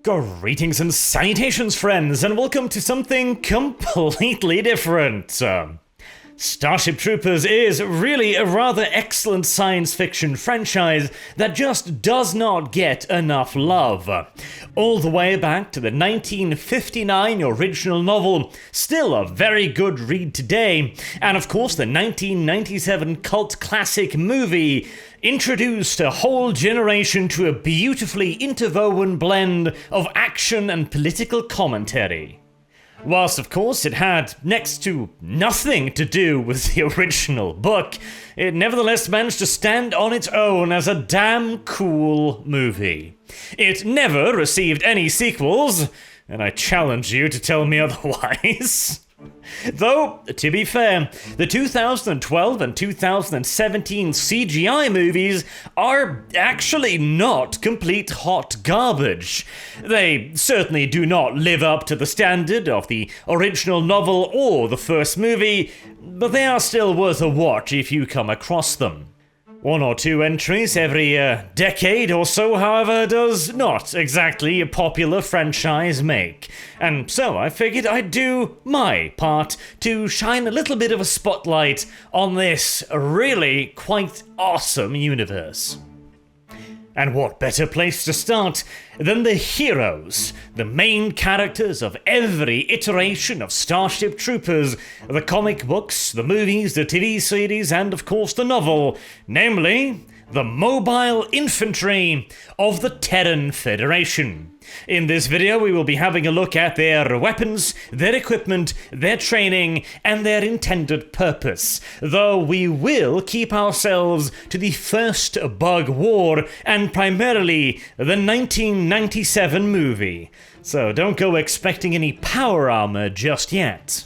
Greetings and salutations, friends, and welcome to something completely different. Starship Troopers is really a rather excellent science fiction franchise that just does not get enough love. All the way back to the 1959 original novel, still a very good read today, and of course the 1997 cult classic movie introduced a whole generation to a beautifully interwoven blend of action and political commentary. Whilst, of course, it had next to nothing to do with the original book, it nevertheless managed to stand on its own as a damn cool movie. It never received any sequels, and I challenge you to tell me otherwise. Though, to be fair, the 2012 and 2017 CGI movies are actually not complete hot garbage. They certainly do not live up to the standard of the original novel or the first movie, but they are still worth a watch if you come across them. One or two entries every decade or so, however, does not exactly a popular franchise make. And so I figured I'd do my part to shine a little bit of a spotlight on this really quite awesome universe. And what better place to start than the heroes, the main characters of every iteration of Starship Troopers, the comic books, the movies, the TV series, and of course the novel, namely, the Mobile Infantry of the Terran Federation. In this video, we will be having a look at their weapons, their equipment, their training, and their intended purpose, though we will keep ourselves to the first Bug War and primarily the 1997 movie, so don't go expecting any power armor just yet.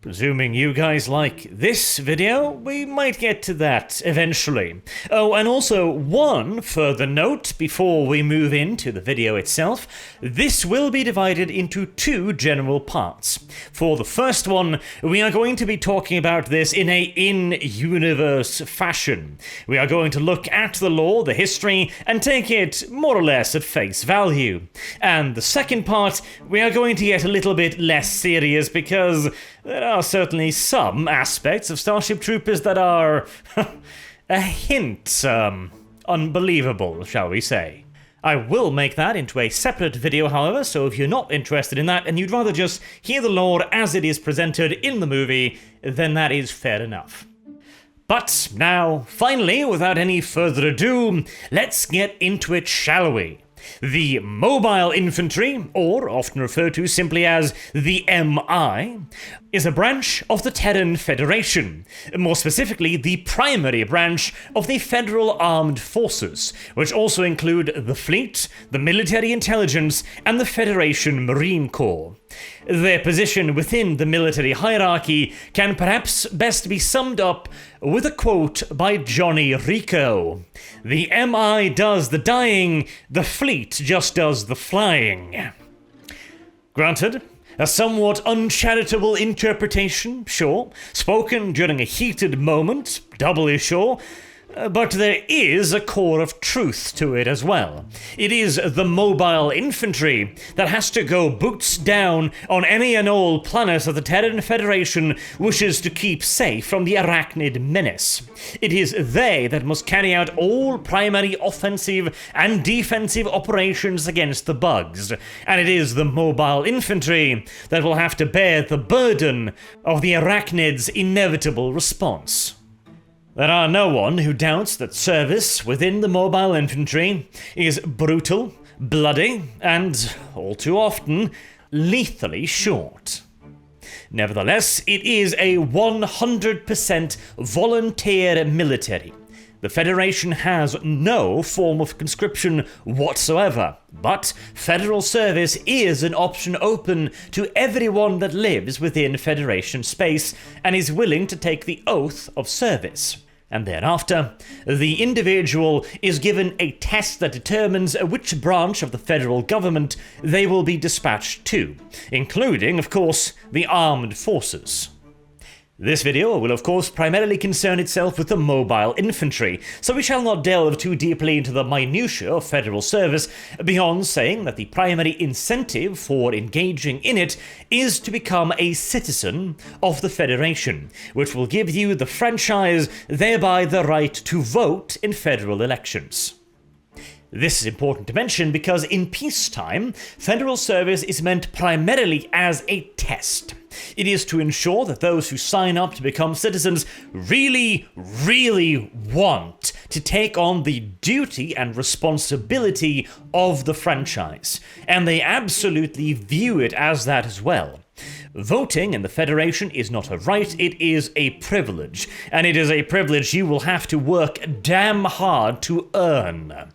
Presuming you guys like this video, we might get to that eventually. Oh, and also one further note before we move into the video itself. This will be divided into two general parts. For the first one, we are going to be talking about this in a in-universe fashion. We are going to look at the lore, the history, and take it more or less at face value. And the second part, we are going to get a little bit less serious because there are certainly some aspects of Starship Troopers that are a hint unbelievable, shall we say. I will make that into a separate video, however, so if you're not interested in that and you'd rather just hear the lore as it is presented in the movie, then that is fair enough. But now, finally, without any further ado, let's get into it, shall we? The Mobile Infantry, or often referred to simply as the MI, is a branch of the Terran Federation, more specifically the primary branch of the Federal Armed Forces, which also include the Fleet, the Military Intelligence, and the Federation Marine Corps. Their position within the military hierarchy can perhaps best be summed up with a quote by Johnny Rico. "The MI does the dying, the fleet just does the flying." Granted, a somewhat uncharitable interpretation, sure, spoken during a heated moment, doubly sure, but there is a core of truth to it as well. It is the Mobile Infantry that has to go boots down on any and all planets that the Terran Federation wishes to keep safe from the arachnid menace. It is they that must carry out all primary offensive and defensive operations against the bugs, and it is the Mobile Infantry that will have to bear the burden of the arachnid's inevitable response. There are no one who doubts that service within the Mobile Infantry is brutal, bloody, and, all too often, lethally short. Nevertheless, it is a 100% volunteer military. The Federation has no form of conscription whatsoever, but federal service is an option open to everyone that lives within Federation space and is willing to take the oath of service. And thereafter, the individual is given a test that determines which branch of the federal government they will be dispatched to, including, of course, the armed forces. This video will of course primarily concern itself with the mobile infantry, so we shall not delve too deeply into the minutiae of federal service, beyond saying that the primary incentive for engaging in it is to become a citizen of the Federation, which will give you the franchise, thereby the right to vote in federal elections. This is important to mention because in peacetime, federal service is meant primarily as a test. It is to ensure that those who sign up to become citizens really want to take on the duty and responsibility of the franchise, and they absolutely view it as that as well. Voting in the Federation is not a right, it is a privilege, and it is a privilege you will have to work damn hard to earn.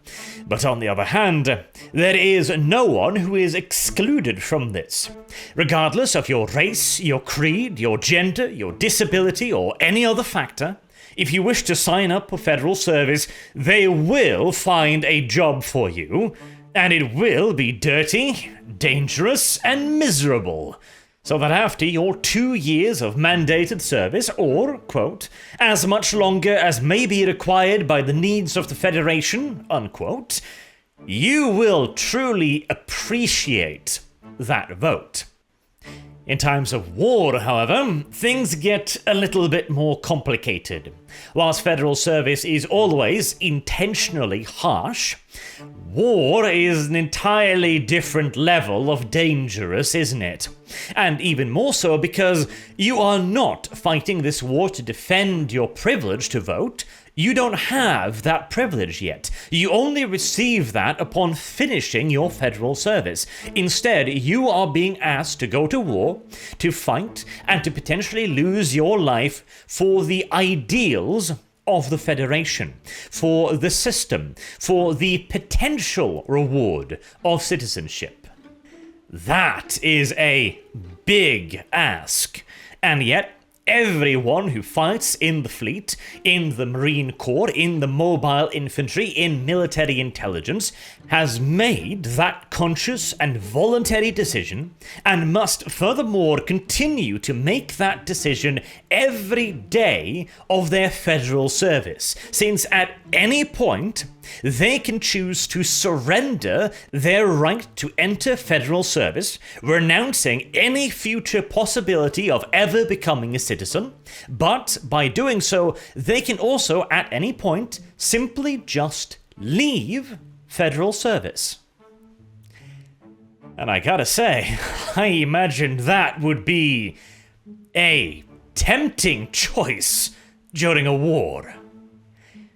But on the other hand, there is no one who is excluded from this. Regardless of your race, your creed, your gender, your disability, or any other factor, if you wish to sign up for federal service, they will find a job for you, and it will be dirty, dangerous, and miserable. So that after your 2 years of mandated service, or, quote, as much longer as may be required by the needs of the Federation, unquote, you will truly appreciate that vote. In times of war, however, things get a little bit more complicated. Whilst federal service is always intentionally harsh, war is an entirely different level of dangerous, isn't it? And even more so because you are not fighting this war to defend your privilege to vote. You don't have that privilege yet. You only receive that upon finishing your federal service. Instead, you are being asked to go to war, to fight, and to potentially lose your life for the ideals of the Federation, for the system, for the potential reward of citizenship. That is a big ask, and yet everyone who fights in the fleet, in the Marine Corps, in the mobile infantry, in military intelligence, has made that conscious and voluntary decision, and must furthermore continue to make that decision every day of their federal service, since at any point they can choose to surrender their right to enter federal service, renouncing any future possibility of ever becoming a citizen, but by doing so, they can also at any point simply just leave federal service. And I gotta say, I imagine that would be a tempting choice during a war.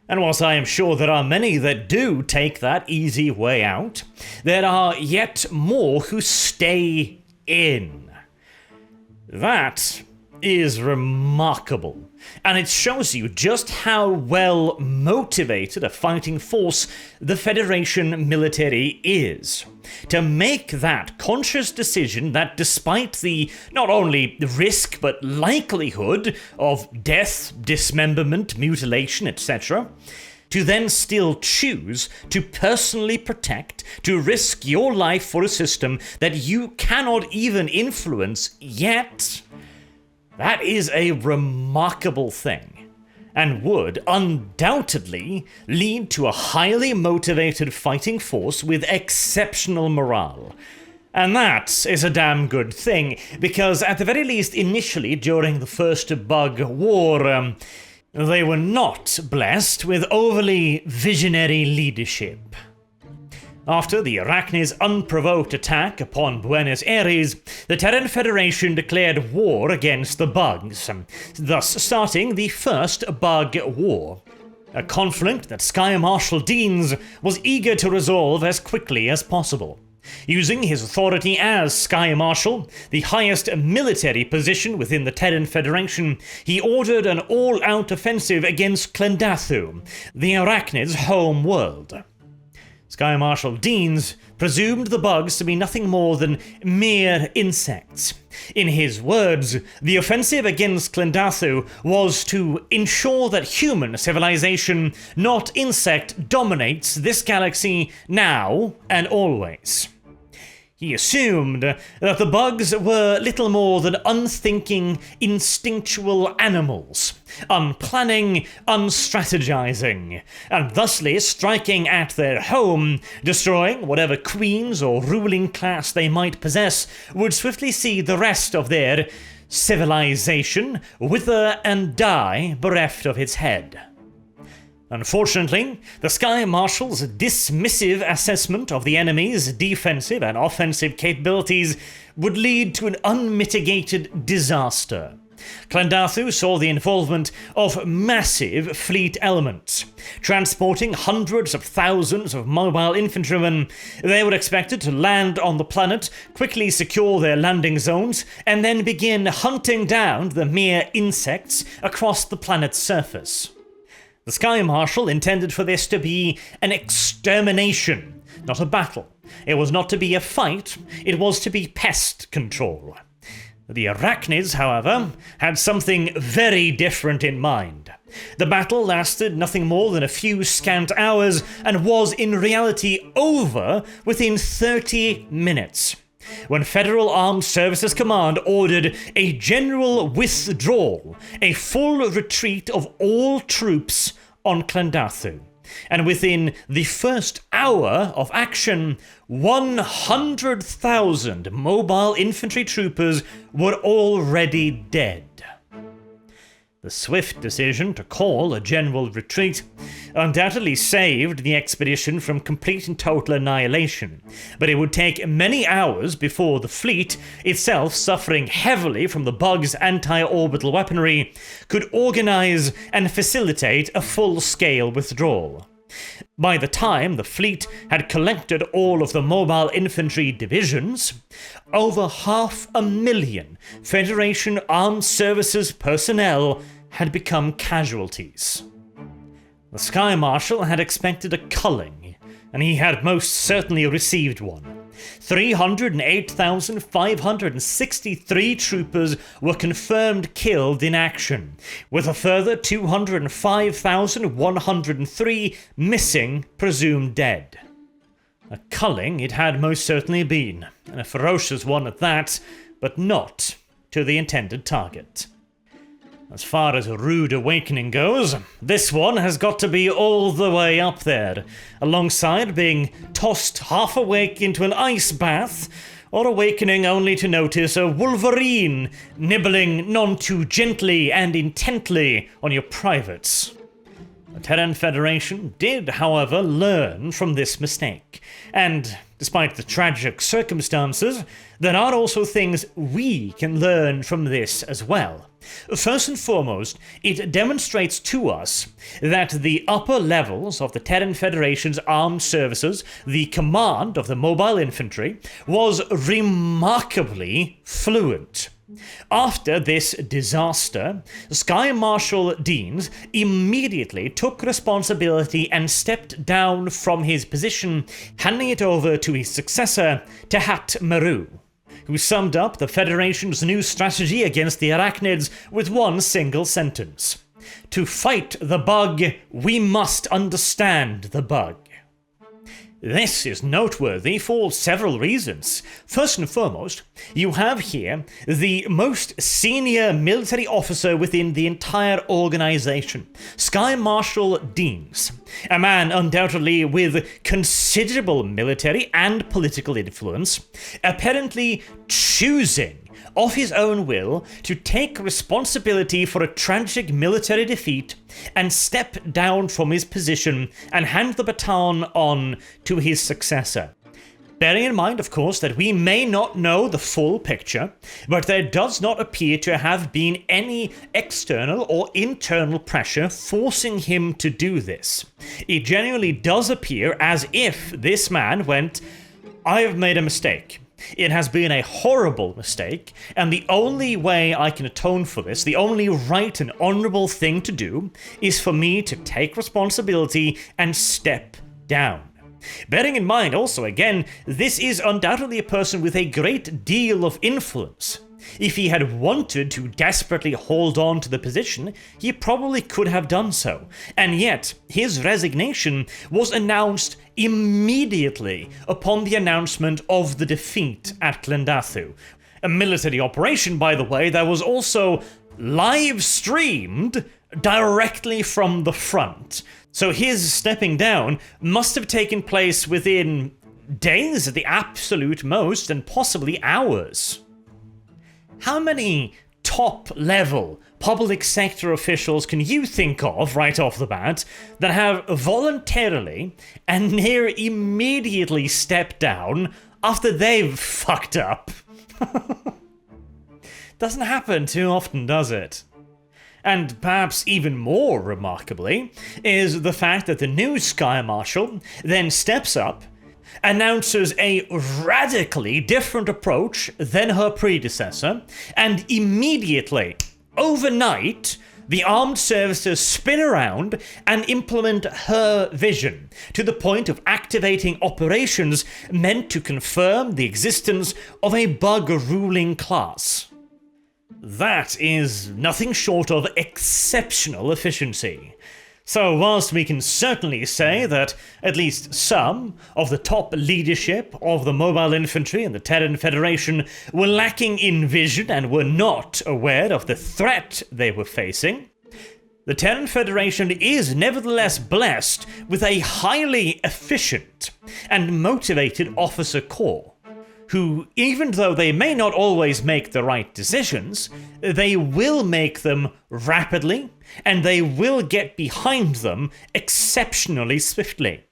And whilst I am sure there are many that do take that easy way out, there are yet more who stay in. That is remarkable, and it shows you just how well motivated a fighting force the Federation military is. To make that conscious decision that despite the not only risk but likelihood of death, dismemberment, mutilation, etc., to then still choose to personally protect, to risk your life for a system that you cannot even influence yet, that is a remarkable thing, and would undoubtedly lead to a highly motivated fighting force with exceptional morale. And that is a damn good thing, because at the very least initially during the First Bug War, they were not blessed with overly visionary leadership. After the Roughnecks' unprovoked attack upon Buenos Aires, the Terran Federation declared war against the Bugs, thus starting the First Bug War, a conflict that Sky Marshal Deans was eager to resolve as quickly as possible. Using his authority as Sky Marshal, the highest military position within the Terran Federation, he ordered an all-out offensive against Clendathu, the Roughnecks' home world. Sky Marshal Deans presumed the bugs to be nothing more than mere insects. In his words, the offensive against Clendathu was to ensure that human civilization, not insect, dominates this galaxy now and always. He assumed that the bugs were little more than unthinking, instinctual animals, unplanning, unstrategizing, and thusly striking at their home, destroying whatever queens or ruling class they might possess, would swiftly see the rest of their civilization wither and die bereft of its head. Unfortunately, the Sky Marshal's dismissive assessment of the enemy's defensive and offensive capabilities would lead to an unmitigated disaster. Clendathu saw the involvement of massive fleet elements. Transporting hundreds of thousands of mobile infantrymen, they were expected to land on the planet, quickly secure their landing zones, and then begin hunting down the mere insects across the planet's surface. The Sky Marshal intended for this to be an extermination, not a battle. It was not to be a fight, it was to be pest control. The Arachnids, however, had something very different in mind. The battle lasted nothing more than a few scant hours and was in reality over within 30 minutes. When Federal Armed Services Command ordered a general withdrawal, a full retreat of all troops on Clendathu. And within the first hour of action, 100,000 mobile infantry troopers were already dead. The swift decision to call a general retreat undoubtedly saved the expedition from complete and total annihilation, but it would take many hours before the fleet, itself suffering heavily from the bug's anti-orbital weaponry, could organize and facilitate a full-scale withdrawal. By the time the fleet had collected all of the mobile infantry divisions, over 500,000 Federation Armed Services personnel had become casualties. The Sky Marshal had expected a culling, and he had most certainly received one. 308,563 troopers were confirmed killed in action, with a further 205,103 missing, presumed dead. A culling it had most certainly been, and a ferocious one at that, but not to the intended target. As far as a rude awakening goes, this one has got to be all the way up there, alongside being tossed half awake into an ice bath, or awakening only to notice a wolverine nibbling none too gently and intently on your privates. The Terran Federation did, however, learn from this mistake, and despite the tragic circumstances, there are also things we can learn from this as well. First and foremost, it demonstrates to us that the upper levels of the Terran Federation's armed services, the command of the mobile infantry, was remarkably fluent. After this disaster, Sky Marshal Deans immediately took responsibility and stepped down from his position, handing it over to his successor, Tehat Meru, who summed up the Federation's new strategy against the Arachnids with one single sentence. To fight the bug, we must understand the bug. This is noteworthy for several reasons. First and foremost, you have here the most senior military officer within the entire organization, Sky Marshal Deans, a man undoubtedly with considerable military and political influence, apparently choosing of his own will to take responsibility for a tragic military defeat and step down from his position and hand the baton on to his successor. Bearing in mind, of course, that we may not know the full picture, but there does not appear to have been any external or internal pressure forcing him to do this. It genuinely does appear as if this man went, "I have made a mistake. It has been a horrible mistake, and the only way I can atone for this, the only right and honorable thing to do, is for me to take responsibility and step down." Bearing in mind also, again, this is undoubtedly a person with a great deal of influence. If he had wanted to desperately hold on to the position, he probably could have done so, and yet his resignation was announced immediately upon the announcement of the defeat at Clendathu. A military operation, by the way, that was also live streamed directly from the front. So his stepping down must have taken place within days at the absolute most, and possibly hours. How many top-level public sector officials can you think of right off the bat that have voluntarily and near immediately stepped down after they've fucked up? Doesn't happen too often, does it? And perhaps even more remarkably is the fact that the new Sky Marshal then steps up, announces a radically different approach than her predecessor, and immediately, overnight, the armed services spin around and implement her vision, to the point of activating operations meant to confirm the existence of a bug-ruling class. That is nothing short of exceptional efficiency. So whilst we can certainly say that at least some of the top leadership of the Mobile Infantry and the Terran Federation were lacking in vision and were not aware of the threat they were facing, the Terran Federation is nevertheless blessed with a highly efficient and motivated officer corps, who, even though they may not always make the right decisions, they will make them rapidly, and they will get behind them exceptionally swiftly.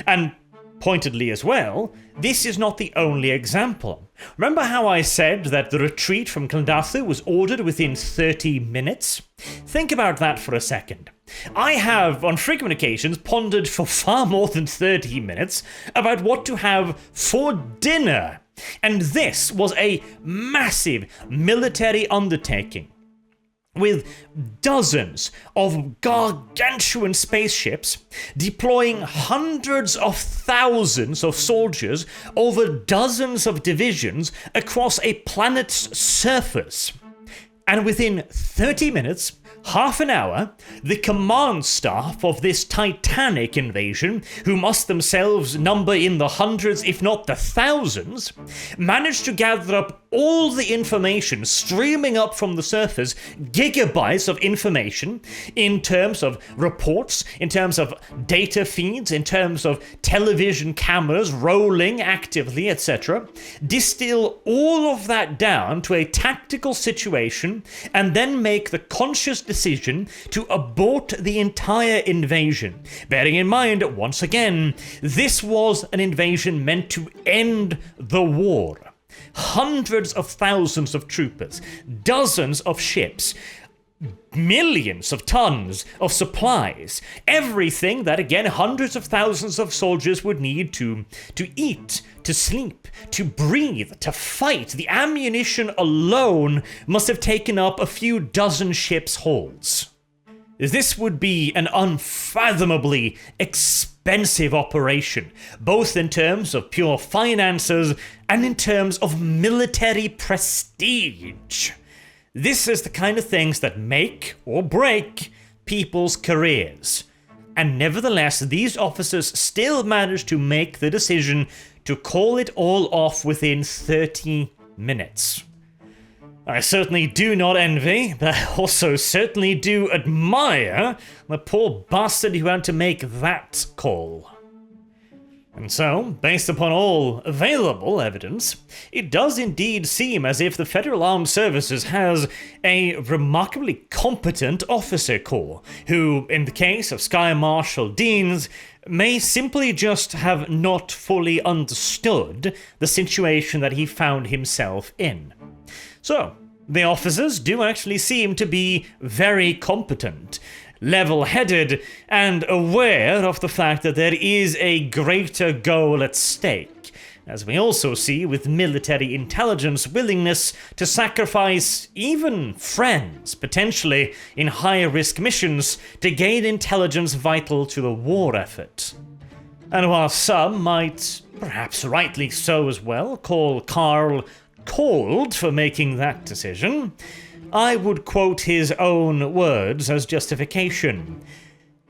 And pointedly as well, this is not the only example. Remember how I said that the retreat from Clendathu was ordered within 30 minutes? Think about that for a second. I have, on frequent occasions, pondered for far more than 30 minutes about what to have for dinner. And this was a massive military undertaking, with dozens of gargantuan spaceships deploying hundreds of thousands of soldiers over dozens of divisions across a planet's surface. And within 30 minutes, half an hour, the command staff of this titanic invasion, who must themselves number in the hundreds if not the thousands, managed to gather up all the information streaming up from the surface, gigabytes of information in terms of reports, in terms of data feeds, in terms of television cameras rolling actively, etc. Distill all of that down to a tactical situation and then make the conscious decision to abort the entire invasion. Bearing in mind, once again, this was an invasion meant to end the war. Hundreds of thousands of troopers, dozens of ships, millions of tons of supplies, everything that, again, hundreds of thousands of soldiers would need to eat, to sleep, to breathe, to fight. The ammunition alone must have taken up a few dozen ships' holds. This would be an unfathomably expensive operation, both in terms of pure finances and in terms of military prestige. This is the kind of things that make or break people's careers. And nevertheless, these officers still managed to make the decision to call it all off within 30 minutes. I certainly do not envy, but I also certainly do admire the poor bastard who had to make that call. And so, based upon all available evidence, it does indeed seem as if the Federal Armed Services has a remarkably competent officer corps, who, in the case of Sky Marshal Deans, may simply just have not fully understood the situation that he found himself in. So, the officers do actually seem to be very competent, level-headed, and aware of the fact that there is a greater goal at stake, as we also see with military intelligence willingness to sacrifice even friends, potentially in high-risk missions, to gain intelligence vital to the war effort. And while some might, perhaps rightly so as well, call Karl called for making that decision, I would quote his own words as justification.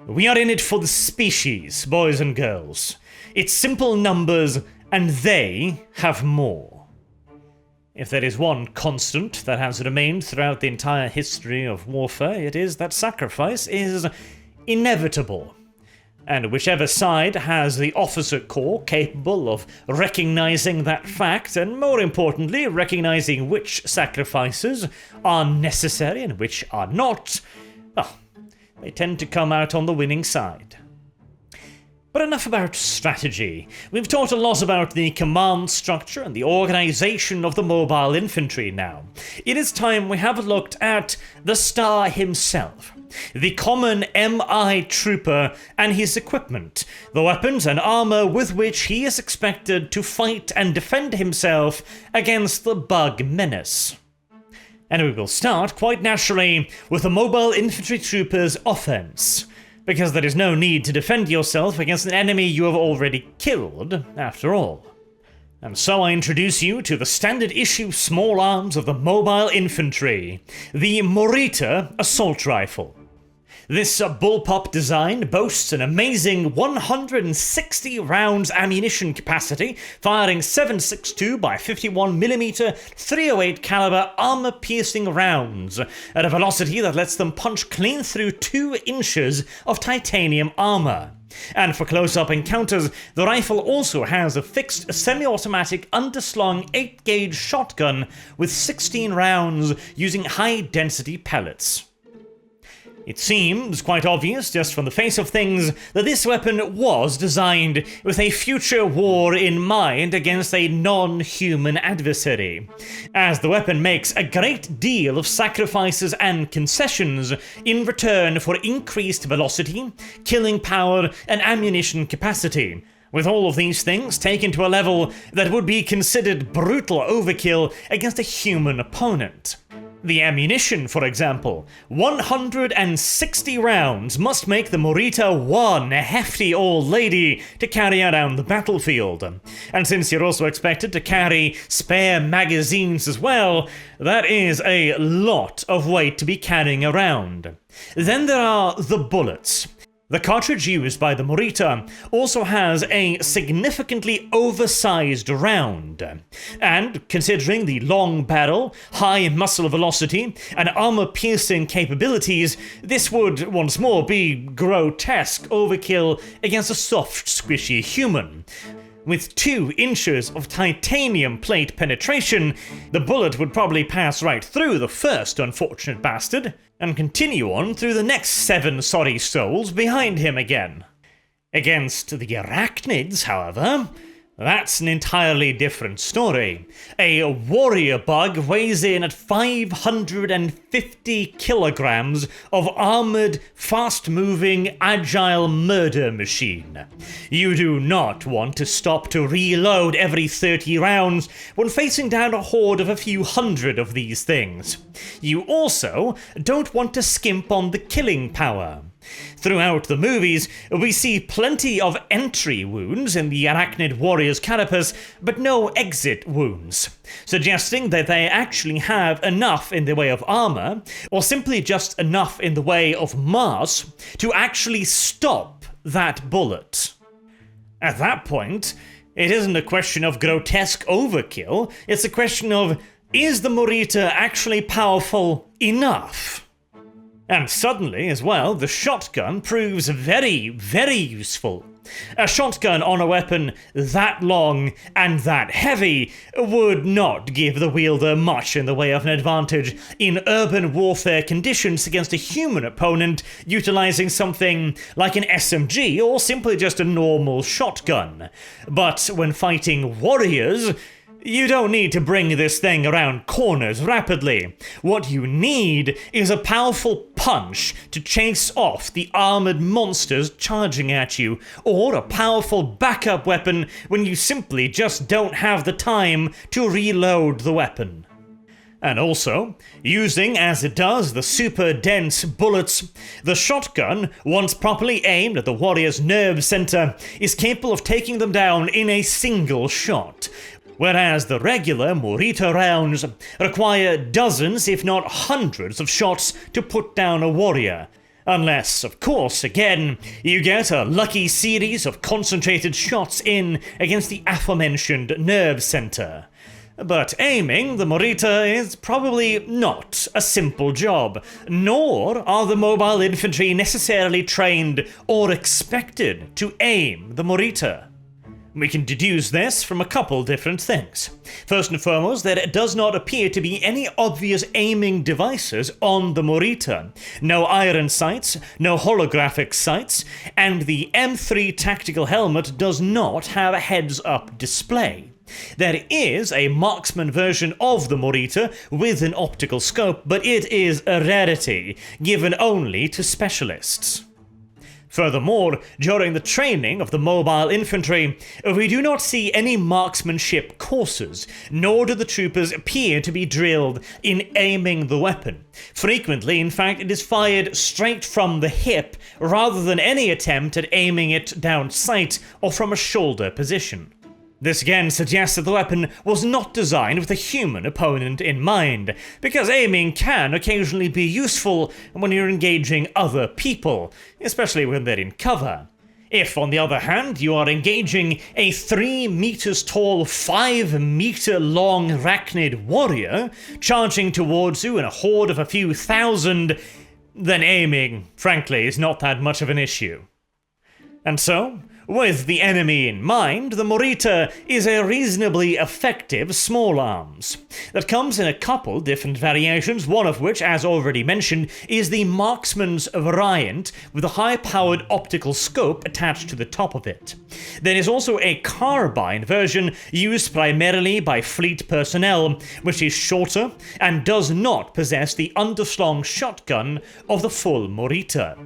"We are in it for the species, boys and girls. It's simple numbers, and they have more." If there is one constant that has remained throughout the entire history of warfare, it is that sacrifice is inevitable. And whichever side has the officer corps capable of recognizing that fact, and more importantly, recognizing which sacrifices are necessary and which are not, well, they tend to come out on the winning side. But enough about strategy. We've talked a lot about the command structure and the organization of the mobile infantry now. It is time we have looked at the star himself, the common MI trooper and his equipment, the weapons and armor with which he is expected to fight and defend himself against the bug menace. And we will start, quite naturally, with the mobile infantry trooper's offense, because there is no need to defend yourself against an enemy you have already killed, after all. And so I introduce you to the standard issue small arms of the mobile infantry, the Morita assault rifle. This bullpup design boasts an amazing 160 rounds ammunition capacity, firing 7.62 by 51mm 308 caliber armor-piercing rounds at a velocity that lets them punch clean through 2 inches of titanium armor. And for close-up encounters, the rifle also has a fixed semi-automatic underslung 8-gauge shotgun with 16 rounds using high-density pellets. It seems quite obvious, just from the face of things, that this weapon was designed with a future war in mind against a non-human adversary, as the weapon makes a great deal of sacrifices and concessions in return for increased velocity, killing power, and ammunition capacity, with all of these things taken to a level that would be considered brutal overkill against a human opponent. The ammunition, for example, 160 rounds must make the Morita one hefty old lady to carry around the battlefield. And since you're also expected to carry spare magazines as well, that is a lot of weight to be carrying around. Then there are the bullets. The cartridge used by the Morita also has a significantly oversized round, and considering the long barrel, high muzzle velocity, and armor-piercing capabilities, this would once more be grotesque overkill against a soft, squishy human. With 2 inches of titanium plate penetration, the bullet would probably pass right through the first unfortunate bastard, and continue on through the next 7 sorry souls behind him again. Against the arachnids, however, that's an entirely different story. A warrior bug weighs in at 550 kilograms of armored, fast-moving, agile murder machine. You do not want to stop to reload every 30 rounds when facing down a horde of a few hundred of these things. You also don't want to skimp on the killing power. Throughout the movies, we see plenty of entry wounds in the arachnid warrior's carapace, but no exit wounds, suggesting that they actually have enough in the way of armor, or simply just enough in the way of mass, to actually stop that bullet. At that point, it isn't a question of grotesque overkill, it's a question of, is the Morita actually powerful enough? And suddenly, as well, the shotgun proves very, very useful. A shotgun on a weapon that long and that heavy would not give the wielder much in the way of an advantage in urban warfare conditions against a human opponent utilizing something like an SMG or simply just a normal shotgun. But when fighting warriors, you don't need to bring this thing around corners rapidly. What you need is a powerful punch to chase off the armored monsters charging at you, or a powerful backup weapon when you simply just don't have the time to reload the weapon. And also, using as it does the super dense bullets, the shotgun, once properly aimed at the warrior's nerve center, is capable of taking them down in a single shot, whereas the regular Morita rounds require dozens if not hundreds of shots to put down a warrior. Unless, of course, again, you get a lucky series of concentrated shots in against the aforementioned nerve center. But aiming the Morita is probably not a simple job, nor are the mobile infantry necessarily trained or expected to aim the Morita. We can deduce this from a couple different things. First and foremost, there does not appear to be any obvious aiming devices on the Morita. No iron sights, no holographic sights, and the M3 tactical helmet does not have a heads-up display. There is a marksman version of the Morita with an optical scope, but it is a rarity, given only to specialists. Furthermore, during the training of the mobile infantry, we do not see any marksmanship courses, nor do the troopers appear to be drilled in aiming the weapon. Frequently, in fact, it is fired straight from the hip, rather than any attempt at aiming it down sight or from a shoulder position. This again suggests that the weapon was not designed with a human opponent in mind, because aiming can occasionally be useful when you're engaging other people, especially when they're in cover. If, on the other hand, you are engaging a 3 meters tall, 5 meter long arachnid warrior charging towards you in a horde of a few thousand, then aiming, frankly, is not that much of an issue. And so, with the enemy in mind, the Morita is a reasonably effective small arms that comes in a couple different variations, one of which, as already mentioned, is the marksman's variant with a high-powered optical scope attached to the top of it. There is also a carbine version used primarily by fleet personnel, which is shorter and does not possess the underslung shotgun of the full Morita.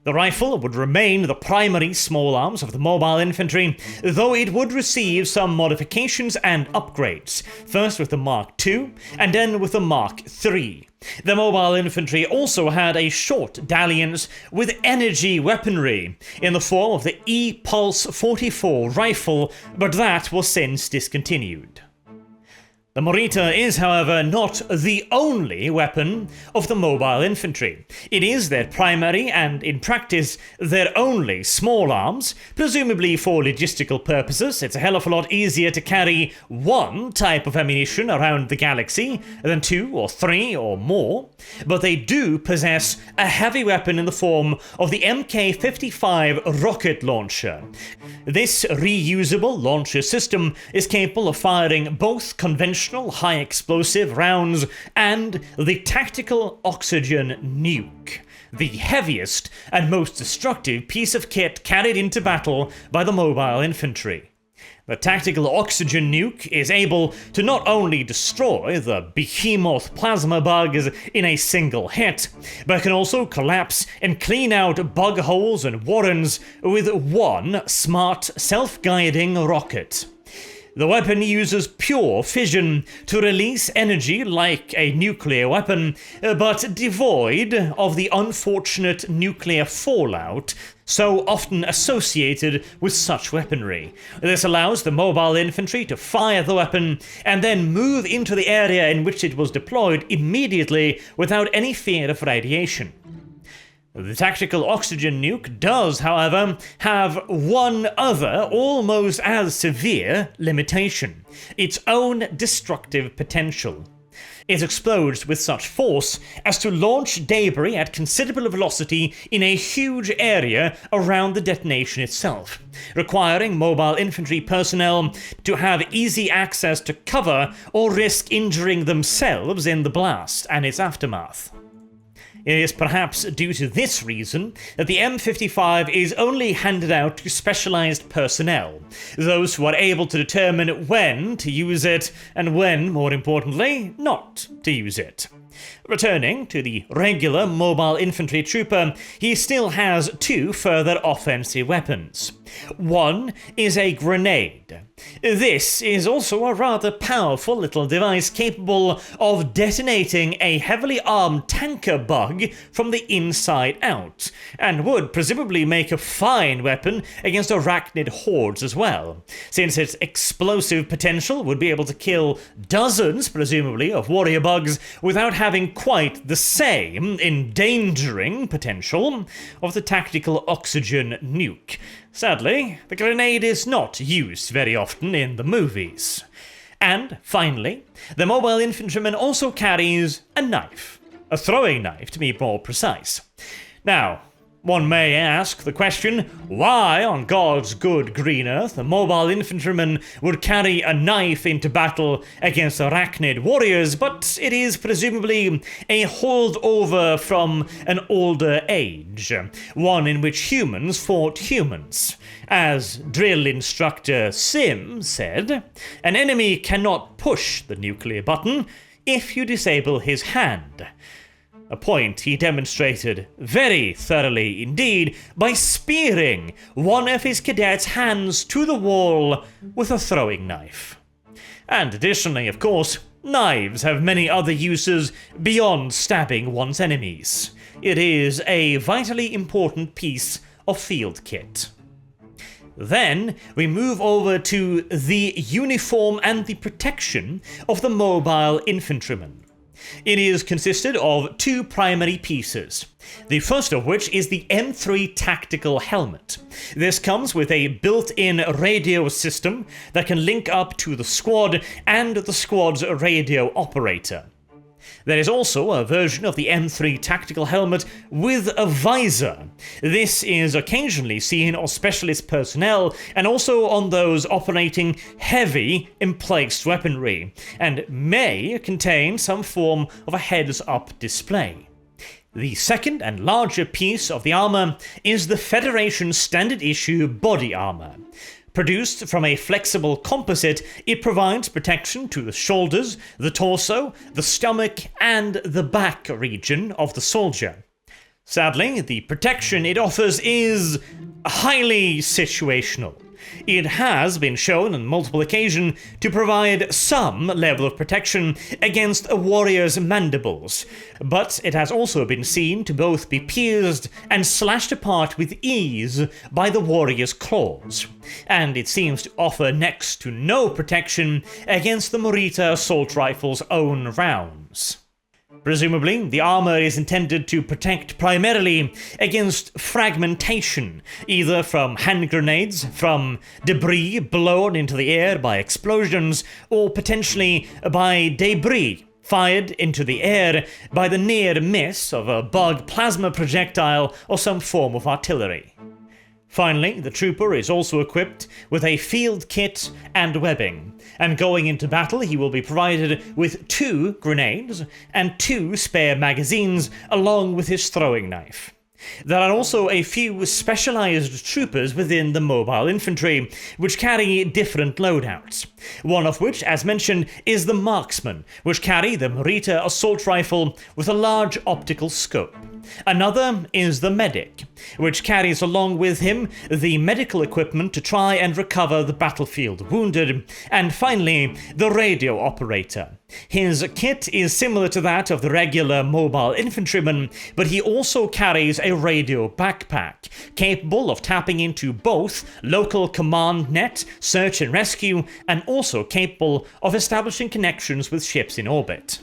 The rifle would remain the primary small arms of the mobile infantry, though it would receive some modifications and upgrades, first with the Mark II, and then with the Mark III. The mobile infantry also had a short dalliance with energy weaponry, in the form of the E-Pulse 44 rifle, but that was since discontinued. The Morita is, however, not the only weapon of the mobile infantry. It is their primary and, in practice, their only small arms, presumably for logistical purposes. It's a hell of a lot easier to carry one type of ammunition around the galaxy than 2 or 3 or more, but they do possess a heavy weapon in the form of the Mk-55 rocket launcher. This reusable launcher system is capable of firing both conventional high explosive rounds and the tactical oxygen nuke, the heaviest and most destructive piece of kit carried into battle by the mobile infantry. The tactical oxygen nuke is able to not only destroy the behemoth plasma bugs in a single hit, but can also collapse and clean out bug holes and warrens with one smart, self-guiding rocket. The weapon uses pure fission to release energy like a nuclear weapon, but devoid of the unfortunate nuclear fallout so often associated with such weaponry. This allows the mobile infantry to fire the weapon and then move into the area in which it was deployed immediately without any fear of radiation. The tactical oxygen nuke does, however, have one other, almost as severe, limitation: its own destructive potential. It explodes with such force as to launch debris at considerable velocity in a huge area around the detonation itself, requiring mobile infantry personnel to have easy access to cover or risk injuring themselves in the blast and its aftermath. It is perhaps due to this reason that the M55 is only handed out to specialized personnel, those who are able to determine when to use it and when, more importantly, not to use it. Returning to the regular mobile infantry trooper, he still has 2 further offensive weapons. One is a grenade. This is also a rather powerful little device capable of detonating a heavily armed tanker bug from the inside out, and would presumably make a fine weapon against arachnid hordes as well, since its explosive potential would be able to kill dozens, presumably, of warrior bugs without having quite the same endangering potential of the tactical oxygen nuke. Sadly, the grenade is not used very often in the movies. And finally, the mobile infantryman also carries a knife. A throwing knife, to be more precise. Now, one may ask the question, why on God's good green earth a mobile infantryman would carry a knife into battle against arachnid warriors, but it is presumably a holdover from an older age, one in which humans fought humans. As drill instructor Sim said, an enemy cannot push the nuclear button if you disable his hand. A point he demonstrated very thoroughly indeed by spearing one of his cadets' hands to the wall with a throwing knife. And additionally, of course, knives have many other uses beyond stabbing one's enemies. It is a vitally important piece of field kit. Then we move over to the uniform and the protection of the mobile infantryman. It is consisted of two primary pieces, the first of which is the M3 tactical helmet. This comes with a built-in radio system that can link up to the squad and the squad's radio operator. There is also a version of the M3 tactical helmet with a visor. This is occasionally seen on specialist personnel and also on those operating heavy emplaced weaponry, and may contain some form of a heads-up display. The second and larger piece of the armor is the Federation standard issue body armor. Produced from a flexible composite, it provides protection to the shoulders, the torso, the stomach, and the back region of the soldier. Sadly, the protection it offers is highly situational. It has been shown on multiple occasions to provide some level of protection against a warrior's mandibles, but it has also been seen to both be pierced and slashed apart with ease by the warrior's claws, and it seems to offer next to no protection against the Morita assault rifle's own rounds. Presumably, the armor is intended to protect primarily against fragmentation, either from hand grenades, from debris blown into the air by explosions, or potentially by debris fired into the air by the near miss of a bug plasma projectile or some form of artillery. Finally, the trooper is also equipped with a field kit and webbing, and going into battle he will be provided with 2 grenades and 2 spare magazines along with his throwing knife. There are also a few specialized troopers within the mobile infantry, which carry different loadouts. One of which, as mentioned, is the marksman, which carry the Morita assault rifle with a large optical scope. Another is the medic, which carries along with him the medical equipment to try and recover the battlefield wounded, and finally, the radio operator. His kit is similar to that of the regular mobile infantryman, but he also carries a radio backpack, capable of tapping into both local command net, search and rescue, and also capable of establishing connections with ships in orbit.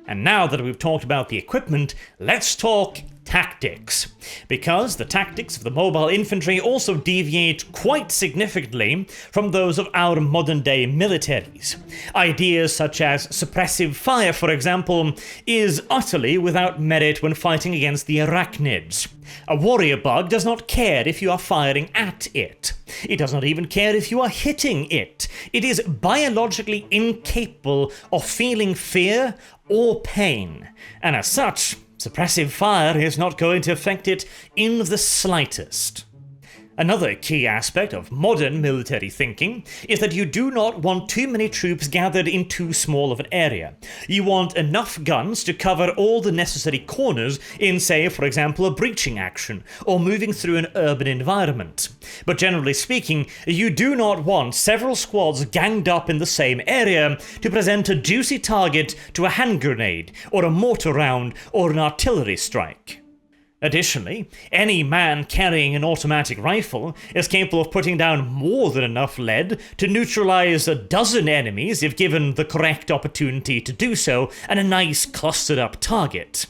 And now that we've talked about the equipment, let's talk tactics, because the tactics of the mobile infantry also deviate quite significantly from those of our modern-day militaries. Ideas such as suppressive fire, for example, is utterly without merit when fighting against the arachnids. A warrior bug does not care if you are firing at it. It does not even care if you are hitting it. It is biologically incapable of feeling fear or pain, and as such, suppressive fire is not going to affect it in the slightest. Another key aspect of modern military thinking is that you do not want too many troops gathered in too small of an area. You want enough guns to cover all the necessary corners in, say, for example, a breaching action, or moving through an urban environment. But generally speaking, you do not want several squads ganged up in the same area to present a juicy target to a hand grenade, or a mortar round, or an artillery strike. Additionally, any man carrying an automatic rifle is capable of putting down more than enough lead to neutralize a dozen enemies if given the correct opportunity to do so and a nice clustered up target.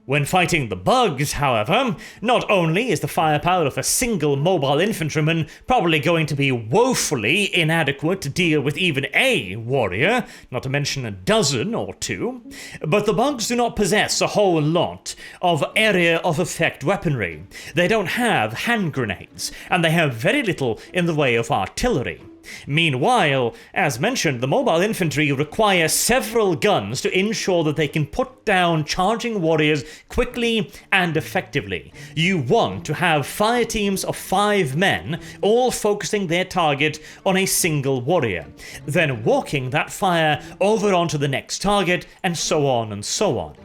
When fighting the bugs, however, not only is the firepower of a single mobile infantryman probably going to be woefully inadequate to deal with even a warrior, not to mention a dozen or two, but the bugs do not possess a whole lot of area of effect weaponry. They don't have hand grenades, and they have very little in the way of artillery. Meanwhile, as mentioned, the mobile infantry require several guns to ensure that they can put down charging warriors quickly and effectively. You want to have fire teams of 5 men, all focusing their target on a single warrior, then walking that fire over onto the next target, and so on and so on.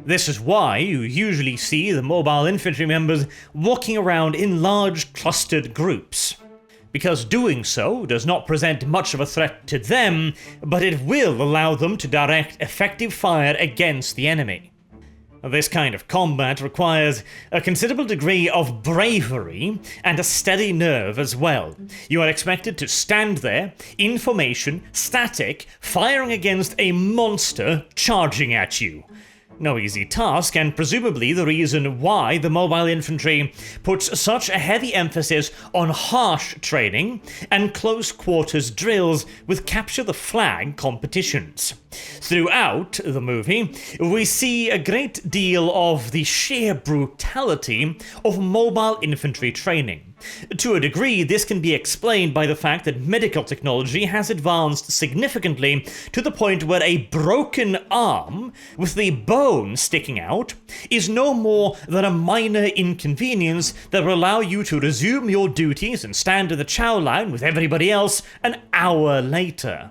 This is why you usually see the mobile infantry members walking around in large clustered groups, because doing so does not present much of a threat to them, but it will allow them to direct effective fire against the enemy. This kind of combat requires a considerable degree of bravery and a steady nerve as well. You are expected to stand there, in formation, static, firing against a monster charging at you. No easy task, and presumably the reason why the mobile infantry puts such a heavy emphasis on harsh training and close quarters drills with capture the flag competitions. Throughout the movie, we see a great deal of the sheer brutality of mobile infantry training. To a degree, this can be explained by the fact that medical technology has advanced significantly to the point where a broken arm with the bone sticking out is no more than a minor inconvenience that will allow you to resume your duties and stand in the chow line with everybody else an hour later.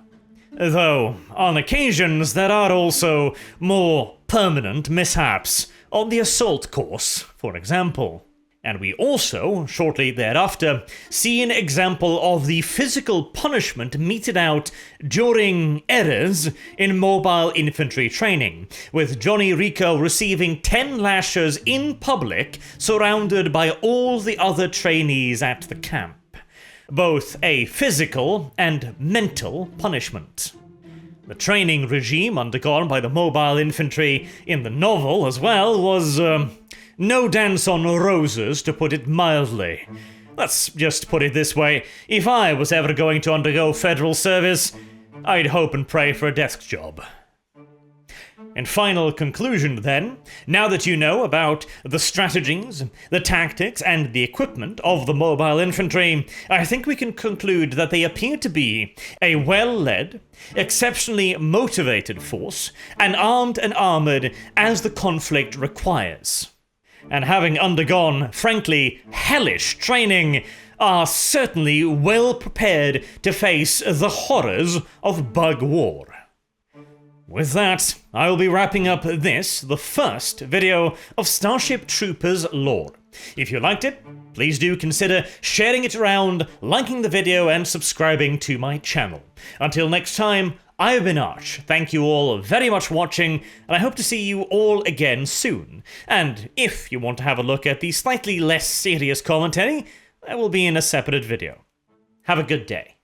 Though, on occasions, there are also more permanent mishaps, on the assault course, for example. And we also, shortly thereafter, see an example of the physical punishment meted out during errors in mobile infantry training, with Johnny Rico receiving 10 lashes in public, surrounded by all the other trainees at the camp. Both a physical and mental punishment. The training regime undergone by the mobile infantry in the novel as well was, no dance on roses, to put it mildly. Let's just put it this way, if I was ever going to undergo federal service, I'd hope and pray for a desk job. In final conclusion then, now that you know about the strategies, the tactics, and the equipment of the mobile infantry, I think we can conclude that they appear to be a well-led, exceptionally motivated force, and armed and armored as the conflict requires. And having undergone, frankly, hellish training, are certainly well prepared to face the horrors of bug war. With that, I will be wrapping up this, the first video of Starship Troopers lore. If you liked it, please do consider sharing it around, liking the video, and subscribing to my channel. Until next time, I have been Arch. Thank you all very much for watching, and I hope to see you all again soon. And if you want to have a look at the slightly less serious commentary, that will be in a separate video. Have a good day.